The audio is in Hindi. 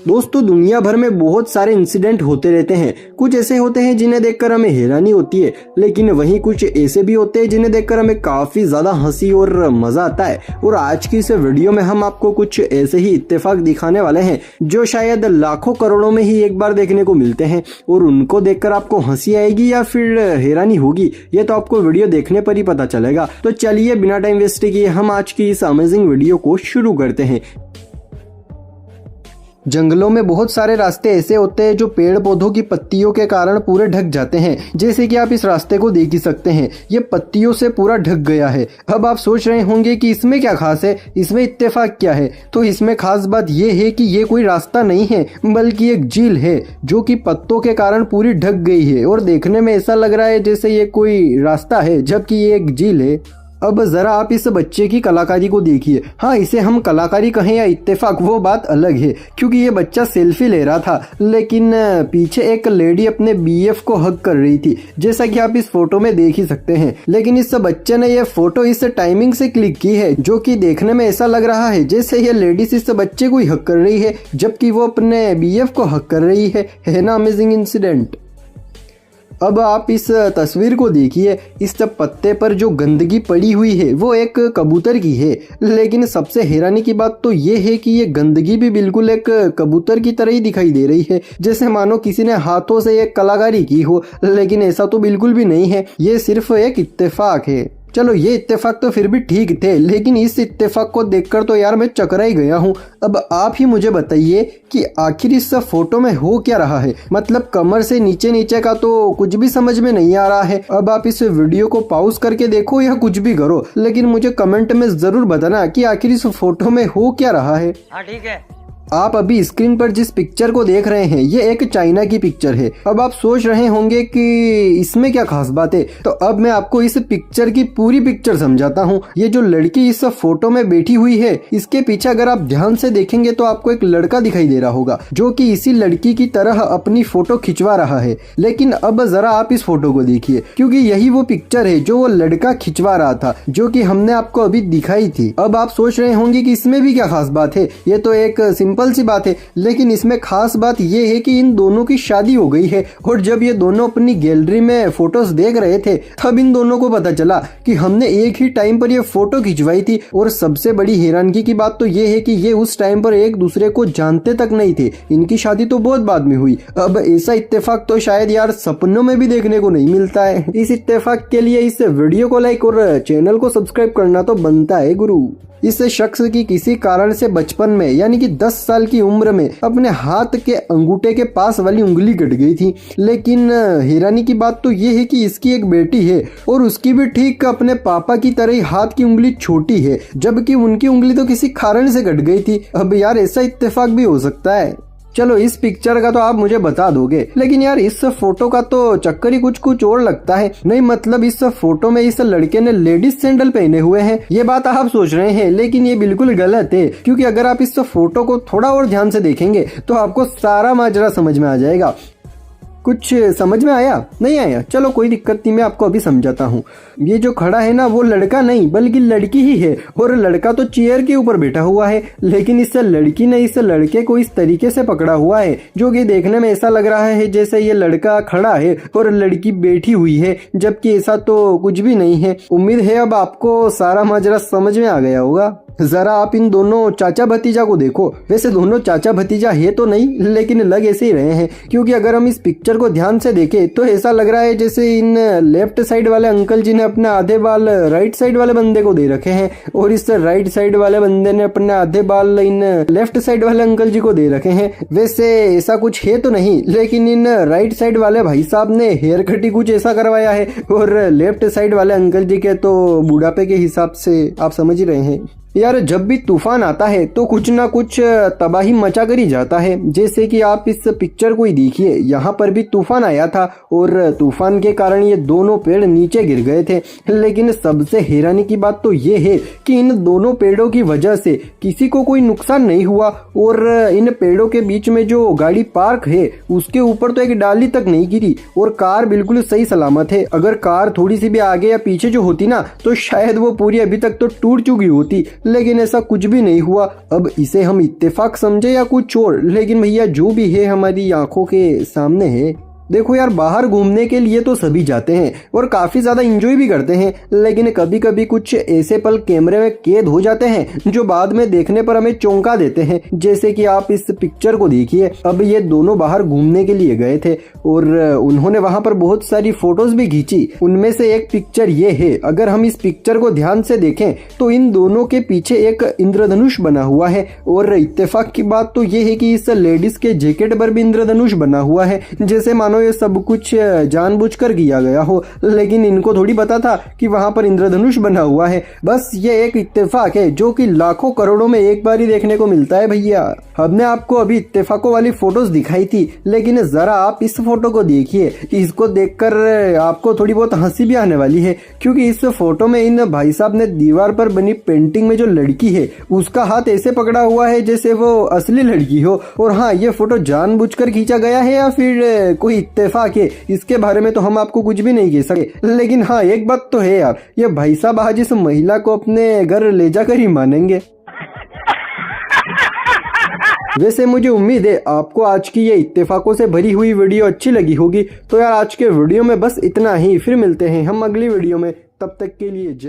दोस्तों, दुनिया भर में बहुत सारे इंसिडेंट होते रहते हैं। कुछ ऐसे होते हैं जिन्हें देखकर हमें हैरानी होती है, लेकिन वहीं कुछ ऐसे भी होते हैं जिन्हें देखकर हमें काफी ज्यादा हंसी और मजा आता है। और आज की इस वीडियो में हम आपको कुछ ऐसे ही इत्तेफाक दिखाने वाले हैं जो शायद लाखों करोड़ों में ही एक बार देखने को मिलते हैं, और उनको देखकर आपको हंसी आएगी या फिर हैरानी होगी, ये तो आपको वीडियो देखने पर ही पता चलेगा। तो चलिए बिना टाइम वेस्ट किए हम आज की इस अमेजिंग वीडियो को शुरू करते हैं। जंगलों में बहुत सारे रास्ते ऐसे होते हैं जो पेड़ पौधों की पत्तियों के कारण पूरे ढक जाते हैं। जैसे कि आप इस रास्ते को देख ही सकते हैं, ये पत्तियों से पूरा ढक गया है। अब आप सोच रहे होंगे कि इसमें क्या खास है, इसमें इत्तेफाक क्या है। तो इसमें खास बात ये है कि ये कोई रास्ता नहीं है, बल्कि एक झील है जो कि पत्तों के कारण पूरी ढक गई है। और देखने में ऐसा लग रहा है जैसे ये कोई रास्ता है, जबकि ये एक झील है। अब जरा आप इस बच्चे की कलाकारी को देखिए। हाँ, इसे हम कलाकारी कहें या इत्तेफाक वो बात अलग है, क्योंकि ये बच्चा सेल्फी ले रहा था, लेकिन पीछे एक लेडी अपने बीएफ को हग कर रही थी, जैसा कि आप इस फोटो में देख ही सकते हैं। लेकिन इस बच्चे ने ये फोटो इस टाइमिंग से क्लिक की है, जो कि देखने में ऐसा लग रहा है जैसे ये लेडीज इस बच्चे को ही हग कर रही है, जबकि वो अपने बीएफ को हग कर रही है ना अमेजिंग इंसिडेंट। अब आप इस तस्वीर को देखिए। इस पत्ते पर जो गंदगी पड़ी हुई है वो एक कबूतर की है, लेकिन सबसे हैरानी की बात तो ये है कि ये गंदगी भी बिल्कुल एक कबूतर की तरह ही दिखाई दे रही है, जैसे मानो किसी ने हाथों से एक कलाकारी की हो। लेकिन ऐसा तो बिल्कुल भी नहीं है, ये सिर्फ एक इत्तेफाक है। चलो, ये इत्तेफाक तो फिर भी ठीक थे, लेकिन इस इत्तेफाक को देखकर तो यार मैं चकरा ही गया हूँ। अब आप ही मुझे बताइए कि आखिर इस फोटो में हो क्या रहा है। मतलब कमर से नीचे नीचे का तो कुछ भी समझ में नहीं आ रहा है। अब आप इस वीडियो को पॉज करके देखो या कुछ भी करो, लेकिन मुझे कमेंट में जरूर बताना कि आखिर इस फोटो में हो क्या रहा है। हाँ, ठीक है। आप अभी स्क्रीन पर जिस पिक्चर को देख रहे हैं ये एक चाइना की पिक्चर है। अब आप सोच रहे होंगे कि इसमें क्या खास बात है, तो अब मैं आपको इस पिक्चर की पूरी पिक्चर समझाता हूँ। ये जो लड़की इस फोटो में बैठी हुई है, इसके पीछे अगर आप ध्यान से देखेंगे तो आपको एक लड़का दिखाई दे रहा होगा, जो कि इसी लड़की की तरह अपनी फोटो खिंचवा रहा है। लेकिन अब जरा आप इस फोटो को देखिए, क्योंकि यही वो पिक्चर है जो वो लड़का खिंचवा रहा था, जो कि हमने आपको अभी दिखाई थी। अब आप सोच रहे होंगे कि इसमें भी क्या खास बात है, ये तो एक सिंपल सी बात है। लेकिन इसमें खास बात यह है कि इन दोनों की शादी हो गई है, और जब ये दोनों अपनी गैलरी में फोटोज देख रहे थे तब इन दोनों को पता चला कि हमने एक ही टाइम पर ये फोटो खिंचवाई थी। और सबसे बड़ी हैरानगी की बात तो ये है कि ये उस टाइम पर एक दूसरे को जानते तक नहीं थे। इनकी शादी तो बहुत बाद में हुई। अब ऐसा इत्तेफाक तो शायद यार सपनों में भी देखने को नहीं मिलता है। इस इत्तेफाक के लिए इस वीडियो को लाइक और चैनल को सब्सक्राइब करना तो बनता है गुरु। इस शख्स की किसी कारण से बचपन में यानी कि 10 साल की उम्र में अपने हाथ के अंगूठे के पास वाली उंगली कट गई थी। लेकिन हैरानी की बात तो ये है कि इसकी एक बेटी है, और उसकी भी ठीक अपने पापा की तरह ही हाथ की उंगली छोटी है, जबकि उनकी उंगली तो किसी कारण से कट गई थी। अब यार ऐसा इत्तेफाक भी हो सकता है। चलो, इस पिक्चर का तो आप मुझे बता दोगे, लेकिन यार इस फोटो का तो चक्कर ही कुछ और लगता है। नहीं, मतलब इस फोटो में इस लड़के ने लेडीज सैंडल पहने हुए हैं, ये बात आप सोच रहे हैं, लेकिन ये बिल्कुल गलत है। क्योंकि अगर आप इस फोटो को थोड़ा और ध्यान से देखेंगे तो आपको सारा माजरा समझ में आ जाएगा। कुछ समझ में आया? नहीं आया? चलो कोई दिक्कत नहीं, मैं आपको अभी समझाता हूँ। ये जो खड़ा है ना, वो लड़का नहीं बल्कि लड़की ही है, और लड़का तो चेयर के ऊपर बैठा हुआ है, लेकिन इस लड़की ने इस लड़के को इस तरीके से पकड़ा हुआ है जो कि देखने में ऐसा लग रहा है जैसे ये लड़का खड़ा है और लड़की बैठी हुई है, जबकि ऐसा तो कुछ भी नहीं है। उम्मीद है अब आपको सारा माजरा समझ में आ गया होगा। जरा आप इन दोनों चाचा भतीजा को देखो। वैसे दोनों चाचा भतीजा है तो नहीं, लेकिन लग ऐसे ही रहे हैं, क्योंकि अगर हम इस पिक्चर को ध्यान से देखें तो ऐसा लग रहा है जैसे इन लेफ्ट साइड वाले अंकल जी ने अपने आधे बाल राइट साइड वाले बंदे को दे रखे हैं, और इस राइट साइड वाले बंदे ने अपने आधे बाल इन लेफ्ट साइड वाले अंकल जी को दे रखे हैं। वैसे ऐसा कुछ है तो नहीं, लेकिन इन राइट साइड वाले भाई साहब ने हेयर कट ही कुछ ऐसा करवाया है, और लेफ्ट साइड वाले अंकल जी के तो बुढ़ापे के हिसाब से आप समझ ही रहे हैं। यार जब भी तूफान आता है तो कुछ ना कुछ तबाही मचा कर ही जाता है। जैसे कि आप इस पिक्चर को ही देखिए, यहाँ पर भी तूफान आया था और तूफान के कारण ये दोनों पेड़ नीचे गिर गए थे। लेकिन सबसे हैरानी की बात तो ये है कि इन दोनों पेड़ों की वजह से किसी को कोई नुकसान नहीं हुआ, और इन पेड़ों के बीच में जो गाड़ी पार्क है उसके ऊपर तो एक डाली तक नहीं गिरी, और कार बिल्कुल सही सलामत है। अगर कार थोड़ी सी भी आगे या पीछे जो होती ना, तो शायद वो पूरी अभी तक तो टूट चुकी होती। लेकिन ऐसा कुछ भी नहीं हुआ। अब इसे हम इत्तेफाक समझे या कुछ और, लेकिन भैया जो भी है हमारी आंखों के सामने है। देखो यार, बाहर घूमने के लिए तो सभी जाते हैं और काफी ज्यादा एंजॉय भी करते हैं, लेकिन कभी कभी कुछ ऐसे पल कैमरे में कैद हो जाते हैं जो बाद में देखने पर हमें चौंका देते हैं। जैसे कि आप इस पिक्चर को देखिए। अब ये दोनों बाहर घूमने के लिए गए थे और उन्होंने वहां पर बहुत सारी फोटोज भी खींची। उनमें से एक पिक्चर ये है। अगर हम इस पिक्चर को ध्यान से देखें तो इन दोनों के पीछे एक इंद्रधनुष बना हुआ है, और इत्तेफाक की बात तो ये है कि इस लेडीज के जैकेट पर भी इंद्रधनुष बना हुआ है, जैसे मानो ये सब कुछ जानबूझकर किया गया हो। लेकिन इनको थोड़ी पता था कि वहां पर इंद्रधनुष बना हुआ है। बस ये एक इत्तेफाक है जो कि लाखों करोड़ों में एक बार ही देखने को मिलता है भैया। हमने आपको अभी इत्तेफाकों वाली फोटोज दिखाई थी, लेकिन जरा आप इस फोटो को देखिए। इसको देखकर आपको थोड़ी बहुत हंसी भी आने वाली है, क्योंकि इस फोटो में इन भाई साहब ने दीवार पर बनी पेंटिंग में जो लड़की है उसका हाथ ऐसे पकड़ा हुआ है जैसे वो असली लड़की हो। और हाँ, ये फोटो जानबूझकर खींचा गया है या फिर कोई इत्तेफाक है, इसके बारे में तो हम आपको कुछ भी नहीं कह सके। लेकिन हाँ, एक बात तो है यार, ये भाई साहब आज इस महिला को अपने घर ले जाकर ही मानेंगे। वैसे मुझे उम्मीद है आपको आज की ये इत्तेफाकों से भरी हुई वीडियो अच्छी लगी होगी। तो यार आज के वीडियो में बस इतना ही। फिर मिलते हैं हम अगली वीडियो में, तब तक के लिए